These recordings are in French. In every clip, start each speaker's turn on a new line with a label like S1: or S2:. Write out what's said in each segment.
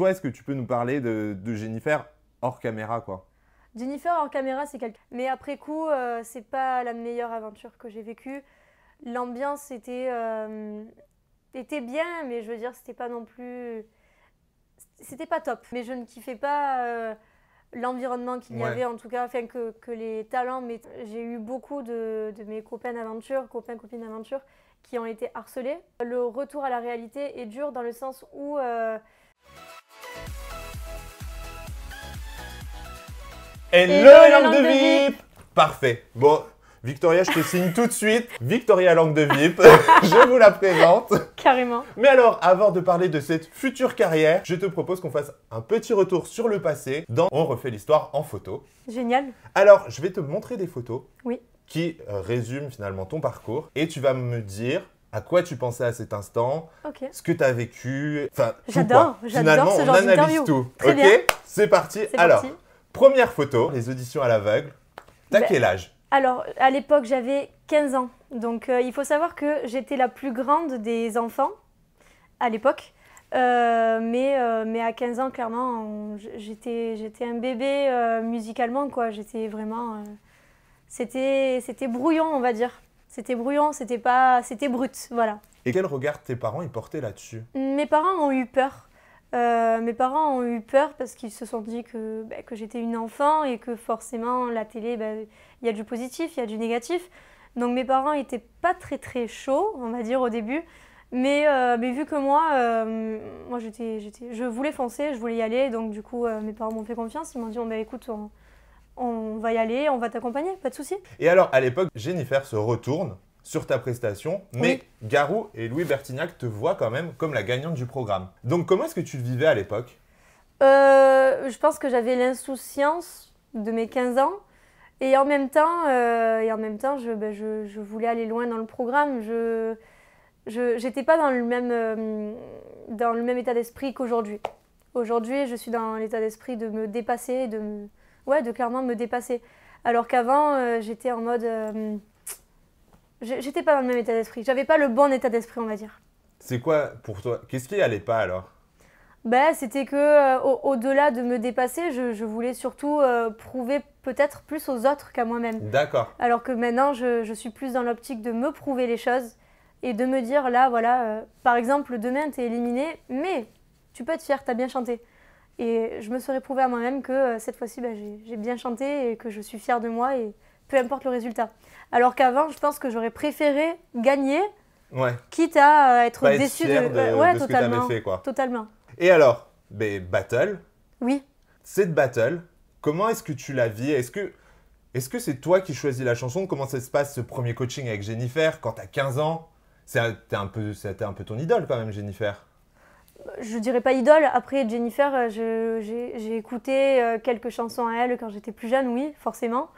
S1: Toi, est-ce que tu peux nous parler de Jennifer hors caméra, quoi?
S2: Jennifer hors caméra, c'est quelqu'un. Mais après coup, c'est pas la meilleure aventure que j'ai vécue. L'ambiance était bien, mais je veux dire, c'était pas non plus. C'était pas top. Mais je ne kiffais pas l'environnement qu'il y
S1: Ouais.
S2: avait, en tout cas, enfin que les talents. Mais j'ai eu beaucoup de mes copains d'aventure, copines d'aventure, qui ont été harcelés. Le retour à la réalité est dur dans le sens où.
S1: Hello,
S2: Hello,
S1: langue de VIP. Parfait. Bon, Victoria, je te signe tout de suite. Victoria, langue de VIP, je vous la présente.
S2: Carrément.
S1: Mais alors, avant de parler de cette future carrière, je te propose qu'on fasse un petit retour sur le passé dans On refait l'histoire en photo.
S2: Génial.
S1: Alors, je vais te montrer des photos
S2: Oui.
S1: qui résument finalement ton parcours et tu vas me dire à quoi tu pensais à cet instant,
S2: Ok.
S1: ce que tu as vécu, enfin tout
S2: J'adore,
S1: quoi.
S2: j'adore
S1: Finalement,
S2: ce
S1: on
S2: genre
S1: analyse
S2: d'interview.
S1: tout.
S2: Très
S1: Ok,
S2: bien.
S1: c'est parti.
S2: C'est
S1: Alors,
S2: parti.
S1: première photo, les auditions à l'aveugle. T'as
S2: Ben,
S1: quel âge?
S2: Alors, à l'époque, j'avais 15 ans. Donc, il faut savoir que j'étais la plus grande des enfants à l'époque. Mais à 15 ans, clairement, j'étais un bébé musicalement, quoi. J'étais vraiment... c'était brouillon, on va dire. C'était brouillon, c'était brut, voilà.
S1: Et quel regard tes parents ils portaient là-dessus?
S2: Mes parents ont eu peur. Mes parents ont eu peur parce qu'ils se sont dit que j'étais une enfant et que forcément la télé, il y a du positif, il y a du négatif. Donc mes parents n'étaient pas très très chauds, on va dire au début. Mais vu que moi je voulais foncer, je voulais y aller. Donc du coup, mes parents m'ont fait confiance. Ils m'ont dit, écoute, on va y aller, on va t'accompagner, pas de souci.
S1: Et alors, à l'époque, Jennifer se retourne sur ta prestation, mais Garou et Louis Bertignac te voient quand même comme la gagnante du programme. Donc, comment est-ce que tu le vivais à l'époque?
S2: Je pense que j'avais l'insouciance de mes 15 ans et en même temps, je voulais aller loin dans le programme. Je n'étais pas dans le même état d'esprit qu'aujourd'hui. Aujourd'hui, je suis dans l'état d'esprit de me dépasser, de clairement me dépasser. Alors qu'avant, j'étais en mode... j'étais pas dans le même état d'esprit. J'avais pas le bon état d'esprit, on va dire.
S1: C'est quoi pour toi? Qu'est-ce qui allait pas alors?
S2: C'était que au-delà de me dépasser, je voulais surtout prouver peut-être plus aux autres qu'à moi-même.
S1: D'accord.
S2: Alors que maintenant, je suis plus dans l'optique de me prouver les choses et de me dire, là, voilà, par exemple, demain, t'es éliminé, mais tu peux être fier, t'as bien chanté. Et je me serais prouvé à moi-même que cette fois-ci, j'ai bien chanté et que je suis fière de moi et peu importe le résultat. Alors qu'avant, je pense que j'aurais préféré gagner,
S1: Ouais.
S2: quitte à être
S1: Pas être
S2: déçue
S1: fier de ce que t'avais
S2: totalement,
S1: fait, quoi.
S2: totalement.
S1: Et alors, battle,
S2: Oui.
S1: cette battle, comment est-ce que tu la vis? Est-ce que c'est toi qui choisis la chanson? Comment ça se passe ce premier coaching avec Jennifer quand t'as 15 ans? C'était un peu ton idole quand même, Jennifer.
S2: Je dirais pas idole. Après, Jennifer, j'ai écouté quelques chansons à elle quand j'étais plus jeune, oui, forcément.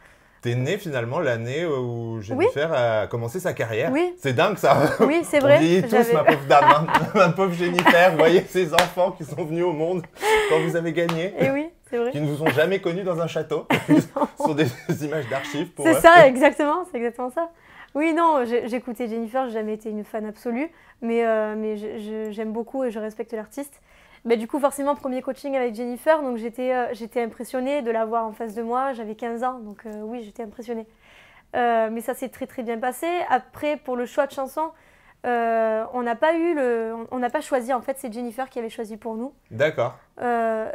S1: T'es née finalement l'année où
S2: Oui.
S1: Jennifer a commencé sa carrière.
S2: Oui.
S1: C'est dingue ça.
S2: Oui, c'est vrai.
S1: On vieillit tous, ma pauvre dame, hein. Ma pauvre Jennifer. Vous voyez ces enfants qui sont venus au monde quand vous avez gagné,
S2: Et oui, c'est vrai.
S1: qui ne vous ont jamais connus dans un château. Ce sont des images d'archives pour eux.
S2: C'est ça, exactement. C'est exactement ça. Oui, non, j'écoutais Jennifer, j'ai jamais été une fan absolue, mais j'aime beaucoup et je respecte l'artiste. Du coup, forcément, premier coaching avec Jennifer, donc j'étais impressionnée de la voir en face de moi. J'avais 15 ans, donc oui, j'étais impressionnée. Mais ça s'est très très bien passé. Après, pour le choix de chansons, on n'a pas choisi, en fait, c'est Jennifer qui avait choisi pour nous.
S1: D'accord.
S2: Le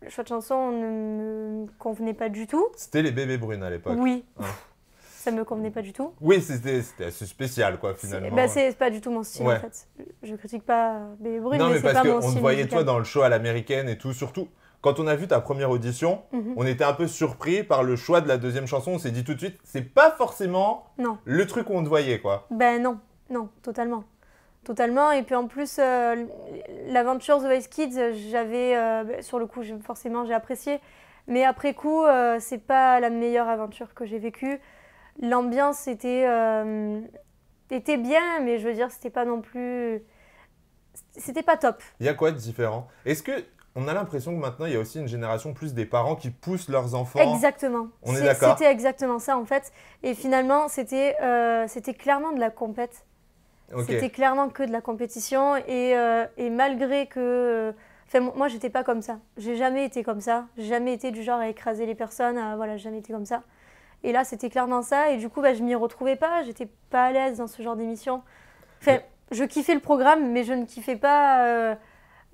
S2: choix de chansons ne me convenait pas du tout.
S1: C'était les bébés brunes à l'époque.
S2: Oui.
S1: Hein.
S2: Ça me convenait pas du tout.
S1: Oui, c'était assez spécial quoi finalement.
S2: C'est pas du tout mon style
S1: Ouais.
S2: en fait. Je critique pas Bébé Brune,
S1: Non
S2: mais
S1: mais
S2: c'est
S1: parce
S2: pas mon
S1: qu'on te
S2: style
S1: voyait
S2: musical.
S1: toi dans le show à l'américaine et tout, surtout quand on a vu ta première audition, on était un peu surpris par le choix de la deuxième chanson. On s'est dit tout de suite, c'est pas forcément
S2: Non.
S1: le truc où on te voyait quoi.
S2: Non, totalement. Totalement. Et puis en plus, l'aventure The Voice Kids, sur le coup, forcément, j'ai apprécié. Mais après coup, c'est pas la meilleure aventure que j'ai vécue. L'ambiance était bien, mais je veux dire, c'était pas non plus... C'était pas top.
S1: Il y a quoi de différent? Est-ce que on a l'impression que maintenant il y a aussi une génération plus des parents qui poussent leurs enfants?
S2: Exactement.
S1: On est d'accord.
S2: C'était exactement ça en fait. Et finalement, c'était clairement de la compète.
S1: Ok.
S2: C'était clairement que de la compétition et malgré que... Enfin, moi, j'étais pas comme ça. J'ai jamais été comme ça. J'ai jamais été du genre à écraser les personnes. Voilà, j'ai jamais été comme ça. Et là, c'était clairement ça. Et du coup, je m'y retrouvais pas. J'étais pas à l'aise dans ce genre d'émission. Enfin,
S1: Mais-
S2: je kiffais le programme, mais je ne kiffais pas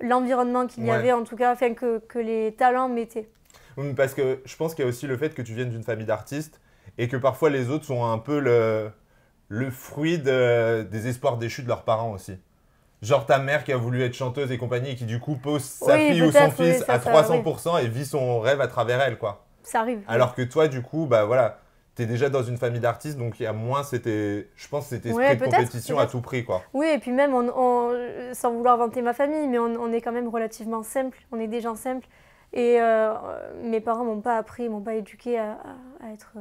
S2: l'environnement qu'il y
S1: Ouais.
S2: avait, en tout cas, enfin, que les talents mettaient.
S1: Oui, parce que je pense qu'il y a aussi le fait que tu viennes d'une famille d'artistes et que parfois les autres sont un peu le fruit des espoirs déchus de leurs parents aussi. Genre ta mère qui a voulu être chanteuse et compagnie et qui du coup pose sa
S2: Oui,
S1: fille ou son
S2: peut-être, oui,
S1: fils
S2: ça,
S1: à
S2: ça,
S1: 300% et vit son rêve à travers elle, quoi.
S2: Ça arrive.
S1: Alors que toi, du coup, bah voilà, t'es déjà dans une famille d'artistes, donc il y a moins je pense, cet esprit
S2: Ouais,
S1: de
S2: peut-être,
S1: compétition à
S2: peut-être.
S1: tout prix, quoi.
S2: Oui, et puis même, sans vouloir vanter ma famille, mais on est quand même relativement simple. On est des gens simples. Et mes parents m'ont pas appris, m'ont pas éduqué à être,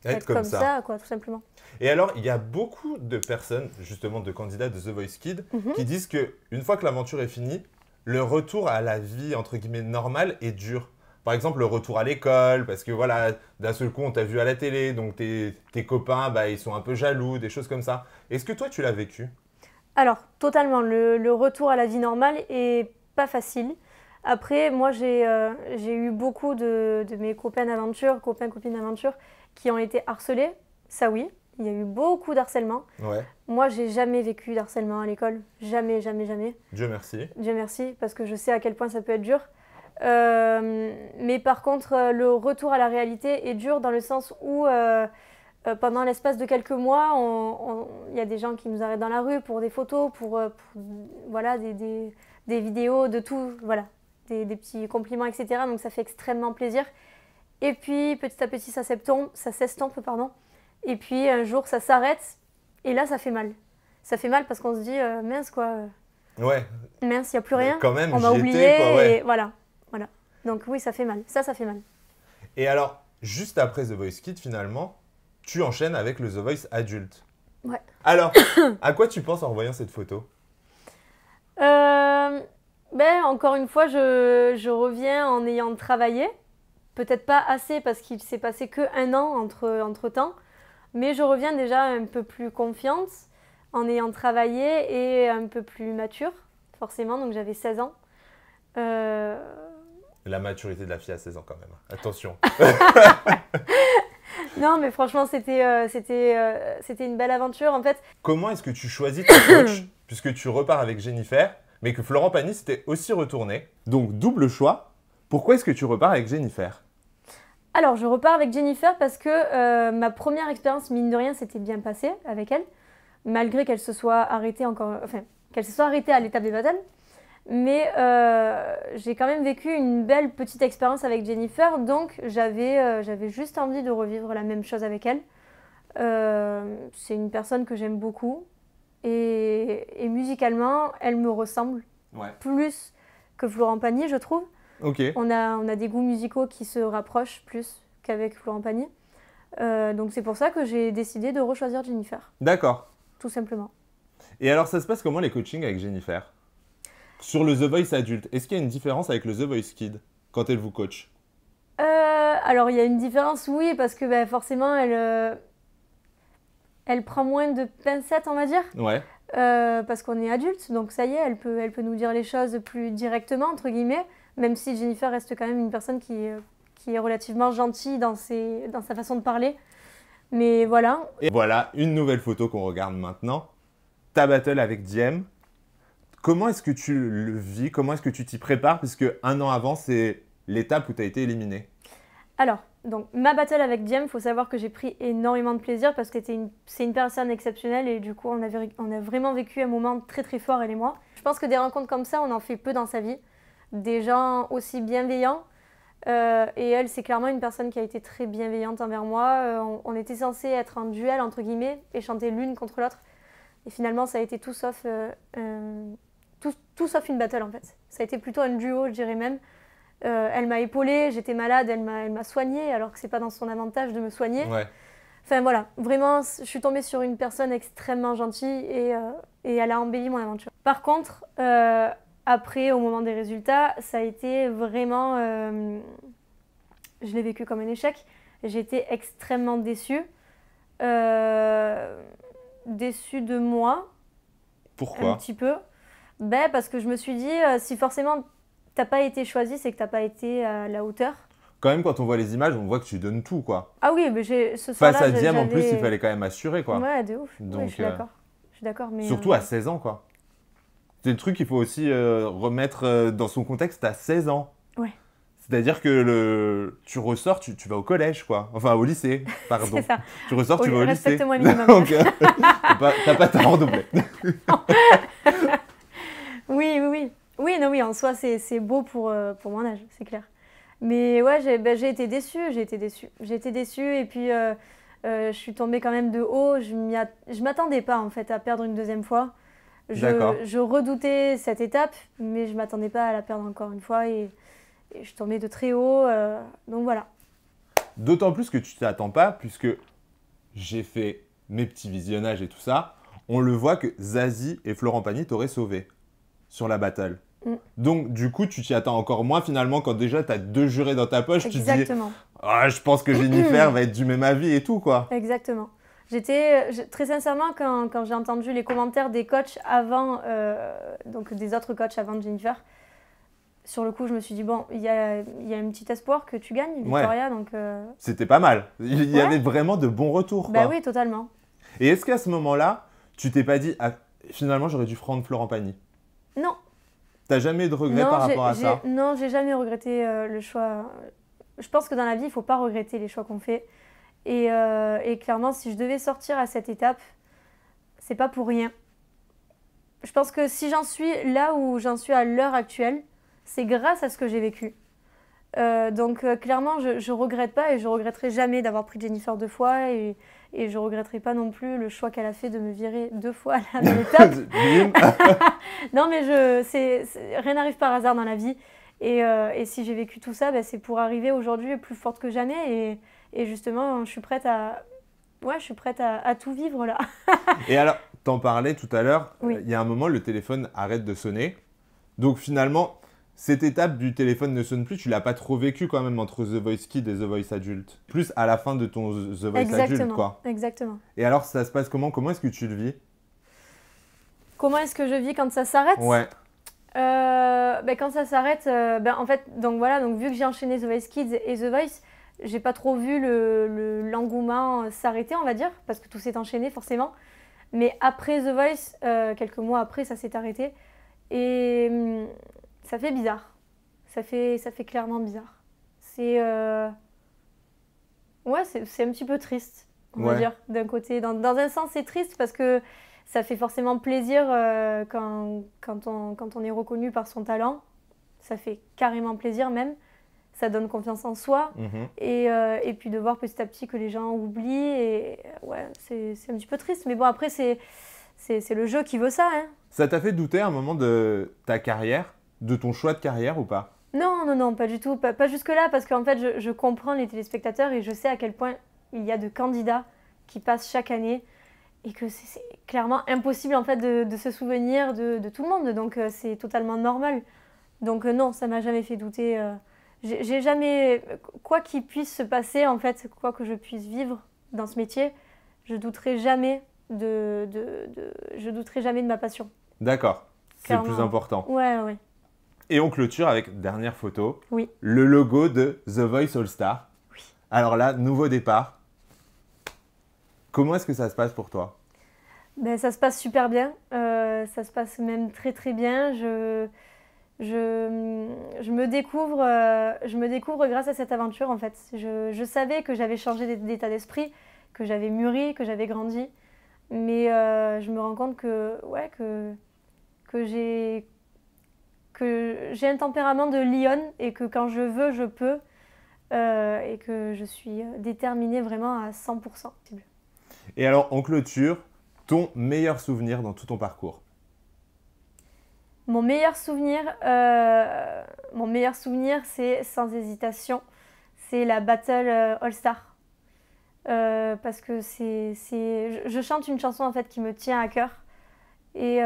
S1: Être comme
S2: comme
S1: ça.
S2: ça, quoi, tout simplement.
S1: Et alors, il y a beaucoup de personnes, justement, de candidats de The Voice Kids,
S2: Mhm.
S1: qui disent que une fois que l'aventure est finie, le retour à la vie, entre guillemets, normale est dur. Par exemple, le retour à l'école, parce que voilà, d'un seul coup, on t'a vu à la télé, donc tes copains, bah, ils sont un peu jaloux, des choses comme ça. Est-ce que toi, tu l'as vécu?
S2: Alors, totalement, le retour à la vie normale est pas facile. Après, moi, j'ai eu beaucoup de mes copains d'aventure, copains, copines d'aventure, qui ont été harcelés. Ça, oui, il y a eu beaucoup d'harcèlement.
S1: Ouais,
S2: Moi, j'ai jamais vécu d'harcèlement à l'école. Jamais, jamais, jamais.
S1: Dieu merci.
S2: Dieu merci, parce que je sais à quel point ça peut être dur. Mais par contre, le retour à la réalité est dur dans le sens où, pendant l'espace de quelques mois, il y a des gens qui nous arrêtent dans la rue pour des photos, voilà, des vidéos, de tout, voilà, des petits compliments, etc. Donc ça fait extrêmement plaisir. Et puis, petit à petit, ça s'estompe, pardon. Et puis, un jour, ça s'arrête. Et là, ça fait mal. Ça fait mal parce qu'on se dit, mince, quoi.
S1: Ouais,
S2: Mince, il n'y a plus rien.
S1: quand même,
S2: On m'a
S1: j'y
S2: oublié
S1: étais, quoi, ouais.
S2: et voilà. Donc oui, ça fait mal. Ça fait mal.
S1: Et alors, juste après The Voice Kids, finalement, tu enchaînes avec le The Voice adulte.
S2: Ouais.
S1: Alors, à quoi tu penses en revoyant cette photo?
S2: Encore une fois, je reviens en ayant travaillé. Peut-être pas assez parce qu'il s'est passé que 1 an entre-temps. Mais je reviens déjà un peu plus confiante en ayant travaillé et un peu plus mature, forcément. Donc j'avais 16 ans. Euh,
S1: La maturité de la fille à 16 ans quand même. Attention.
S2: Non, mais franchement, c'était une belle aventure. En fait,
S1: Comment est-ce que tu choisis ton coach puisque tu repars avec Jennifer, mais que Florent Pagny s'était aussi retourné? Donc double choix. Pourquoi est-ce que tu repars avec Jennifer?
S2: alors, je repars avec Jennifer parce que ma première expérience, mine de rien, s'était bien passée avec elle, malgré qu'elle se soit arrêtée qu'elle se soit arrêtée à l'étape des battles. Mais j'ai quand même vécu une belle petite expérience avec Jennifer, donc j'avais juste envie de revivre la même chose avec elle. C'est une personne que j'aime beaucoup et musicalement, elle me ressemble
S1: Ouais.
S2: plus que Florent Pagny, je trouve.
S1: Ok.
S2: On a des goûts musicaux qui se rapprochent plus qu'avec Florent Pagny. Donc c'est pour ça que j'ai décidé de rechoisir Jennifer,
S1: D'accord.
S2: tout simplement.
S1: Et alors, ça se passe comment les coachings avec Jennifer? Sur le The Voice adulte, est-ce qu'il y a une différence avec le The Voice Kid quand elle vous coach?
S2: Alors il y a une différence, oui, parce que forcément elle prend moins de pincettes, on va dire,
S1: Ouais.
S2: parce qu'on est adulte, donc ça y est, elle peut nous dire les choses plus directement, entre guillemets, même si Jennifer reste quand même une personne qui est relativement gentille dans sa façon de parler. Mais voilà.
S1: Et voilà une nouvelle photo qu'on regarde maintenant. Ta battle avec Diem. Comment est-ce que tu le vis? Comment est-ce que tu t'y prépares? Puisque 1 an avant, c'est l'étape où tu as été éliminé.
S2: Alors, donc ma battle avec Diem, il faut savoir que j'ai pris énormément de plaisir parce que c'est une personne exceptionnelle et du coup on a vraiment vécu un moment très très fort, elle et moi. Je pense que des rencontres comme ça, on en fait peu dans sa vie. Des gens aussi bienveillants. Et elle, c'est clairement une personne qui a été très bienveillante envers moi. On était censés être en duel, entre guillemets, et chanter l'une contre l'autre. Et finalement, ça a été tout sauf une battle, en fait. Ça a été plutôt un duo, je dirais même. Elle m'a épaulée, j'étais malade, elle m'a soignée, alors que c'est pas dans son avantage de me soigner.
S1: Ouais.
S2: Enfin voilà, vraiment, je suis tombée sur une personne extrêmement gentille et elle a embelli mon aventure. Par contre, après, au moment des résultats, ça a été vraiment... je l'ai vécu comme un échec. J'ai été extrêmement déçue. Déçue de moi,
S1: Pourquoi?
S2: Un petit peu. Ben, parce que je me suis dit, si forcément t'as pas été choisi, c'est que t'as pas été à la hauteur.
S1: Quand même, quand on voit les images, on voit que tu donnes tout, quoi.
S2: Ah oui, mais ce
S1: Face
S2: soir-là,
S1: à Diem, en plus, il
S2: j'avais...
S1: fallait quand même assurer, quoi.
S2: Ouais, de ouf. Oui,
S1: Donc,
S2: je suis d'accord. Je suis d'accord, mais...
S1: surtout à 16 ans, quoi. C'est le truc qu'il faut aussi remettre dans son contexte à 16 ans.
S2: Ouais.
S1: C'est-à-dire que tu ressors, tu vas au collège, quoi. Enfin, au lycée, pardon.
S2: C'est ça.
S1: Tu ressors, tu vas au lycée.
S2: Respecte-moi un minimum.
S1: Donc, t'as pas à redoubler.
S2: Oui, oui, oui. Oui, non, oui, en soi, c'est beau pour mon âge, c'est clair. Mais ouais, j'ai été déçue, j'ai été déçue. J'ai été déçue et puis je suis tombée quand même de haut. Je m'attendais pas, en fait, à perdre une deuxième fois.
S1: D'accord.
S2: Je redoutais cette étape, mais je m'attendais pas à la perdre encore une fois et je suis tombée de très haut. Donc voilà.
S1: D'autant plus que tu t'y attends pas, puisque j'ai fait mes petits visionnages et tout ça. On le voit que Zazie et Florent Pagny t'auraient sauvé sur la battle.
S2: Mm.
S1: Donc, du coup, tu t'y attends encore moins finalement quand déjà tu as 2 jurés dans ta poche. Tu te dis,
S2: Exactement.
S1: ah, je pense que Jennifer va être du même avis et tout, quoi.
S2: Exactement. Très sincèrement, quand j'ai entendu les commentaires des coachs avant, donc des autres coachs avant Jennifer, sur le coup, je me suis dit, bon, il y a un petit espoir que tu gagnes, Victoria, donc...
S1: C'était pas mal. Il y
S2: Ouais.
S1: avait vraiment de bons retours,
S2: Bah
S1: quoi.
S2: oui, totalement.
S1: Et est-ce qu'à ce moment-là, tu t'es pas dit, ah, finalement, j'aurais dû prendre Florent Pagny?
S2: Non.
S1: T'as jamais eu de regrets
S2: Non,
S1: par rapport à ça?
S2: Non, j'ai jamais regretté le choix. Je pense que dans la vie, il faut pas regretter les choix qu'on fait. Et clairement, si je devais sortir à cette étape, c'est pas pour rien. Je pense que si j'en suis là où j'en suis à l'heure actuelle, c'est grâce à ce que j'ai vécu. Donc clairement, je regrette pas et je regretterai jamais d'avoir pris Jennifer 2 fois et je regretterai pas non plus le choix qu'elle a fait de me virer 2 fois à la même étape. Non mais rien n'arrive par hasard dans la vie et si j'ai vécu tout ça, c'est pour arriver aujourd'hui plus forte que jamais et justement je suis prête à tout vivre là.
S1: Et alors, t'en parlais tout à l'heure,
S2: Oui.
S1: il y a un moment, le téléphone arrête de sonner. Donc finalement, cette étape du téléphone ne sonne plus, tu l'as pas trop vécu quand même entre The Voice Kid et The Voice Adulte. Plus à la fin de ton The Voice Adulte, quoi.
S2: Exactement.
S1: Et alors, ça se passe comment? Comment est-ce que tu le vis?
S2: Comment est-ce que je vis quand ça s'arrête?
S1: Ouais.
S2: Quand ça s'arrête, en fait, donc voilà, donc vu que j'ai enchaîné The Voice Kids et The Voice, j'ai pas trop vu l'engouement s'arrêter, on va dire, parce que tout s'est enchaîné forcément. Mais après The Voice, quelques mois après, ça s'est arrêté. Et ça fait bizarre. Ça fait clairement bizarre. C'est un petit peu triste, on va dire, d'un côté. Dans un sens, c'est triste parce que ça fait forcément plaisir quand on est reconnu par son talent. Ça fait carrément plaisir même. Ça donne confiance en soi. Et puis de voir petit à petit que les gens oublient. Et c'est un petit peu triste. Mais bon, après, c'est le jeu qui veut ça. Hein.
S1: Ça t'a fait douter à un moment de ta carrière, de ton choix de carrière ou pas?
S2: Non, pas du tout. Pas jusque-là, parce qu'en fait, je comprends les téléspectateurs et je sais à quel point il y a de candidats qui passent chaque année. Et que c'est clairement impossible en fait de se souvenir de tout le monde, donc c'est totalement normal. Donc non, ça m'a jamais fait douter. J'ai jamais, quoi qu'il puisse se passer en fait, quoi que je puisse vivre dans ce métier, je douterai jamais je douterai jamais de ma passion.
S1: D'accord, c'est le
S2: Clairement.
S1: plus important.
S2: Ouais.
S1: Et on clôture avec dernière photo,
S2: Oui.
S1: le logo de The Voice All Star.
S2: Oui.
S1: Alors là, nouveau départ. Comment est-ce que ça se passe pour toi?
S2: Ça se passe super bien, ça se passe même très très bien. Je me découvre grâce à cette aventure en fait. Je savais que j'avais changé d'état d'esprit, que j'avais mûri, que j'avais grandi, mais je me rends compte que j'ai un tempérament de lionne et que quand je veux, je peux et que je suis déterminée vraiment à 100%.
S1: Et alors, en clôture, ton meilleur souvenir dans tout ton parcours?
S2: Mon meilleur souvenir, c'est sans hésitation, c'est la Battle All Star. Parce que je chante une chanson en fait qui me tient à cœur. Et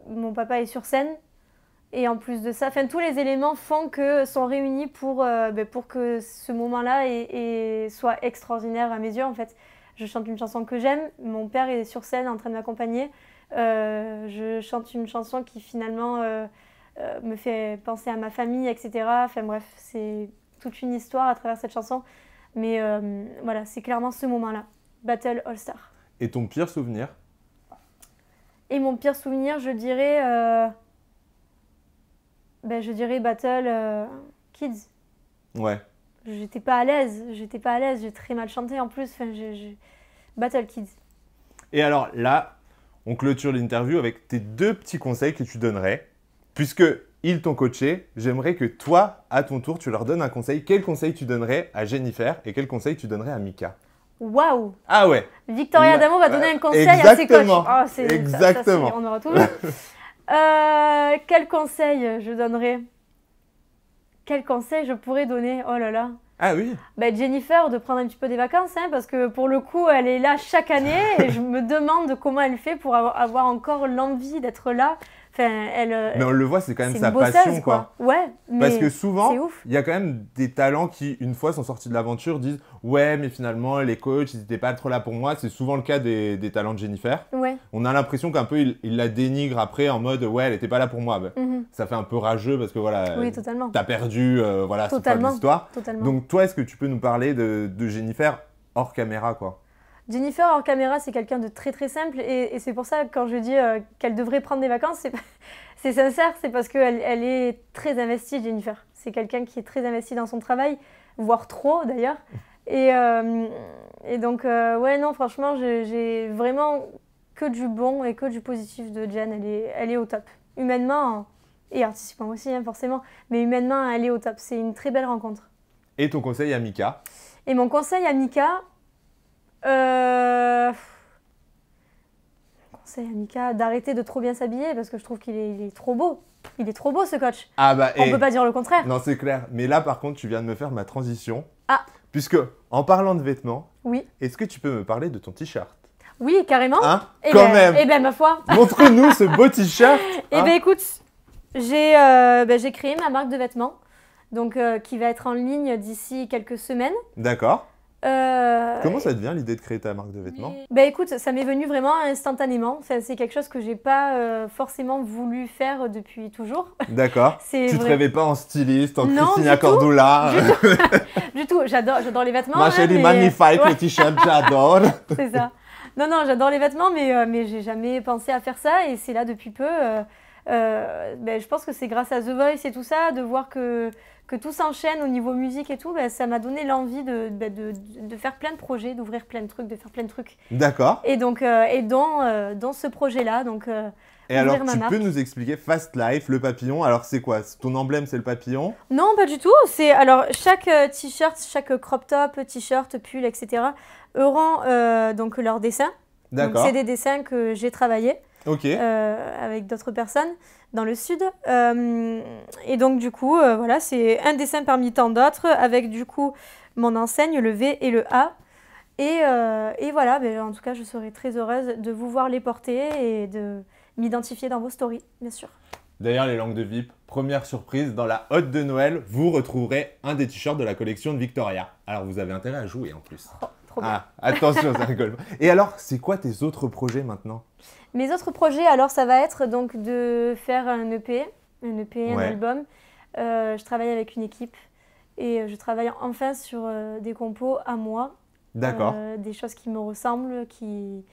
S2: mon papa est sur scène. Et en plus de ça, tous les éléments sont réunis pour que ce moment-là soit extraordinaire à mes yeux en fait. Je chante une chanson que j'aime, mon père est sur scène en train de m'accompagner. Je chante une chanson qui finalement me fait penser à ma famille, etc. Enfin bref, c'est toute une histoire à travers cette chanson. Mais voilà, c'est clairement ce moment-là, Battle All Star.
S1: Et ton pire souvenir?
S2: Et mon pire souvenir, je dirais Battle Kids.
S1: Ouais.
S2: J'étais pas à l'aise, j'ai très mal chanté en plus. Enfin, Battle Kids.
S1: Et alors là, on clôture l'interview avec tes 2 petits conseils que tu donnerais. Puisque ils t'ont coaché, j'aimerais que toi, à ton tour, tu leur donnes un conseil. Quel conseil tu donnerais à Jennifer et quel conseil tu donnerais à Mika?
S2: Waouh!
S1: Ah ouais.
S2: Victoria Adamo va donner un conseil à ses coachs.
S1: Exactement.
S2: Oh,
S1: Exactement.
S2: On aura tout vu. Quel conseil je donnerais? Quel conseil je pourrais donner? Oh là là.
S1: Ah oui.
S2: Jennifer, de prendre un petit peu des vacances, hein, parce que pour le coup, elle est là chaque année et je me demande comment elle fait pour avoir encore l'envie d'être là. Enfin,
S1: mais on le voit, c'est quand même sa
S2: bosseuse,
S1: passion, quoi.
S2: Ouais, mais
S1: parce que souvent,
S2: c'est ouf.
S1: il y a quand même des talents qui, une fois, sont sortis de l'aventure, disent « Ouais, mais finalement, les coachs, ils n'étaient pas trop là pour moi. » C'est souvent le cas des talents de Jennifer.
S2: Ouais.
S1: On a l'impression qu'un peu, il la dénigre après en mode « Ouais, elle n'était pas là pour moi. » Ça fait un peu rageux parce que voilà,
S2: oui, totalement.
S1: T'as perdu, voilà, c'est pas l'histoire.
S2: Totalement.
S1: Donc toi, est-ce que tu peux nous parler de Jennifer hors caméra, quoi?
S2: Jennifer hors caméra, c'est quelqu'un de très très simple et c'est pour ça que quand je dis qu'elle devrait prendre des vacances, c'est sincère, c'est parce qu'elle est très investie, Jennifer. C'est quelqu'un qui est très investi dans son travail, voire trop d'ailleurs. Et donc, ouais, non, franchement, j'ai vraiment que du bon et que du positif de Jen. Elle est au top. Humainement et artistiquement aussi, hein, forcément, mais humainement, elle est au top. C'est une très belle rencontre.
S1: Et ton conseil à Mika?
S2: Et mon conseil à Mika, conseil à Mika d'arrêter de trop bien s'habiller parce que je trouve qu'il est trop beau. Il est trop beau ce coach.
S1: Ah bah,
S2: on peut pas dire le contraire.
S1: Non, c'est clair. Mais là, par contre, tu viens de me faire ma transition.
S2: Ah.
S1: Puisque, en parlant de vêtements,
S2: oui.
S1: Est-ce que tu peux me parler de ton t-shirt?
S2: Oui, carrément.
S1: Hein? Quand même.
S2: Eh ben, ma foi.
S1: Montre-nous ce beau t-shirt.
S2: Eh ben, écoute, j'ai créé ma marque de vêtements, donc qui va être en ligne d'ici quelques semaines.
S1: D'accord. Comment ça te vient l'idée de créer ta marque de vêtements?
S2: Écoute, ça m'est venu vraiment instantanément. Enfin, c'est quelque chose que j'ai pas forcément voulu faire depuis toujours.
S1: D'accord. Tu te rêvais pas en styliste, en
S2: non,
S1: Christina Cordula?
S2: Du tout. J'adore les vêtements.
S1: Ma chérie, magnifique, ouais. Le t-shirt, j'adore.
S2: C'est ça. Non, j'adore les vêtements, mais j'ai jamais pensé à faire ça et c'est là depuis peu. Je pense que c'est grâce à The Voice et tout ça, de voir que tout s'enchaîne au niveau musique et tout, ça m'a donné l'envie de faire plein de projets, d'ouvrir plein de trucs, de faire plein de trucs.
S1: D'accord.
S2: Et donc, dans ce projet-là, donc.
S1: Et alors, tu peux nous expliquer Fast Life, le papillon? Alors, c'est quoi? Ton emblème, c'est le papillon?
S2: Non, pas du tout. Alors, chaque t-shirt, chaque crop top, t-shirt, pull, etc. auront donc leur dessin.
S1: D'accord.
S2: C'est des dessins que j'ai travaillés.
S1: Ok.
S2: Avec d'autres personnes dans le sud. Et donc, du coup, voilà, c'est un dessin parmi tant d'autres avec, du coup, mon enseigne, le V et le A. Et voilà, en tout cas, je serai très heureuse de vous voir les porter et de m'identifier dans vos stories, bien sûr.
S1: D'ailleurs, les langues de VIP, première surprise, dans la hotte de Noël, vous retrouverez un des t-shirts de la collection de Victoria. Alors, vous avez intérêt à jouer en plus.
S2: Oh, trop bien.
S1: Ah, attention, ça rigole. Et alors, c'est quoi tes autres projets maintenant?
S2: Mes autres projets, alors, ça va être donc de faire un EP, un album. Je travaille avec une équipe et je travaille enfin sur des compos à moi.
S1: D'accord.
S2: Des choses qui me ressemblent, qui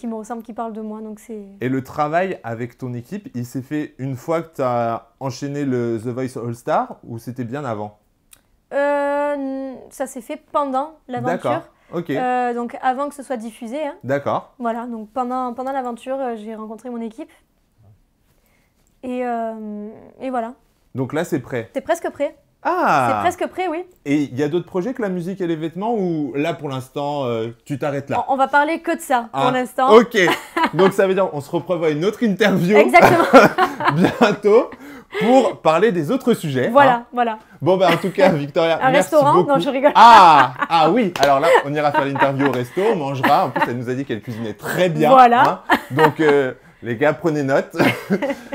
S2: me ressemblent, qui parlent de moi. Donc c'est...
S1: Et le travail avec ton équipe, il s'est fait une fois que tu as enchaîné le The Voice All Star ou c'était bien avant?
S2: Ça s'est fait pendant l'aventure.
S1: D'accord, ok.
S2: Donc avant que ce soit diffusé. Hein.
S1: D'accord.
S2: Voilà, donc pendant l'aventure, j'ai rencontré mon équipe. Et voilà.
S1: Donc là, c'est prêt?
S2: C'est presque prêt.
S1: Ah!
S2: C'est presque prêt, oui.
S1: Et il y a d'autres projets que la musique et les vêtements ou là, pour l'instant, tu t'arrêtes là?
S2: On va parler que de ça pour l'instant.
S1: Ok. Donc ça veut dire qu'on se reprévoit une autre interview.
S2: Exactement.
S1: Bientôt pour parler des autres sujets.
S2: Voilà,
S1: hein.
S2: Voilà.
S1: Bon, en tout cas, Victoria,
S2: un
S1: merci
S2: restaurant?
S1: beaucoup.
S2: Non, je rigole.
S1: Ah oui, alors là, on ira faire l'interview au resto, on mangera. En plus, elle nous a dit qu'elle cuisinait très bien.
S2: Voilà.
S1: Hein. Donc, les gars, prenez note.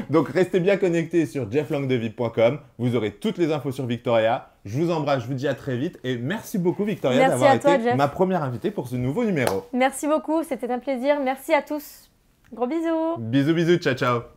S1: Donc, restez bien connectés sur jefflanguedevip.com. Vous aurez toutes les infos sur Victoria. Je vous embrasse, je vous dis à très vite. Et merci beaucoup, Victoria, d'avoir été
S2: Jeff.
S1: ma première invitée pour ce nouveau numéro.
S2: Merci beaucoup, c'était un plaisir. Merci à tous. Gros bisous.
S1: Bisous, bisous, ciao, ciao.